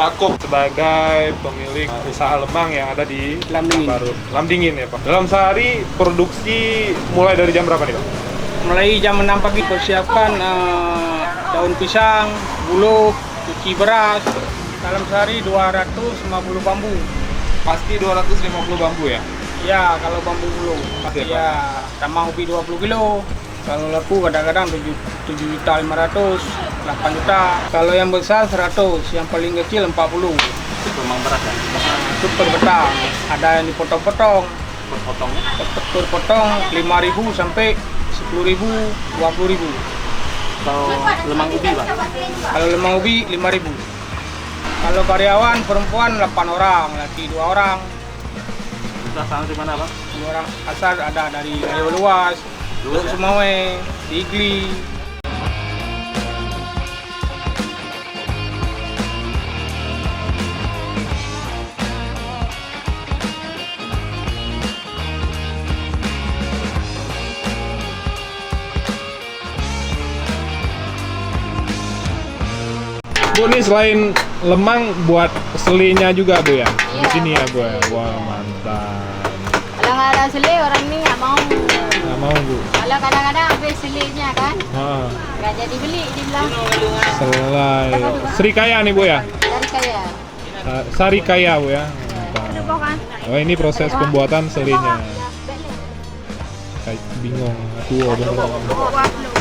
Yaakob sebagai pemilik usaha lemang yang ada di Lamdingin. Baru. Lamdingin ya Pak. Dalam sehari produksi mulai dari jam berapa nih Pak? Mulai jam 6 pagi persiapkan daun pisang, buluh, cuci beras. Dalam sehari 250 bambu. Pasti 250 bambu ya? Ya, kalau bambu buluh. Pasti Ya, tambah ubi 20 kilo. Kalau laku kadang-kadang 7.500.000, 8 juta. Kalau yang besar 100, yang paling kecil 40. Itu memang berat ya? Itu per batang. Ada yang dipotong-potong. Potongnya? Per potong 5.000 sampai 10.000, 20.000. Kalau lemang ubi Pak? Kalau lemang ubi 5.000. Kalau karyawan perempuan 8 orang, laki 2 orang. Itu asalnya dari mana Pak? 2 orang asal ada dari Gayo Luas, Teluk Sumawe, Igli. Bu, ini selain lemang buat selinya juga Bu ya? Di Iya. sini ya Bu ya? Wah mantap. Kalau nggak ada sele orang ini nggak mau. Nggak mau Bu? Kalau kadang-kadang habis selenya kan, Ah, nggak jadi beli dia bilang selai. Serikaya nih Bu ya? dari kaya. Sarikaya Bu ya? Mantap. Oh ini proses pembuatan selinya. Kayak bingung. Aku bener.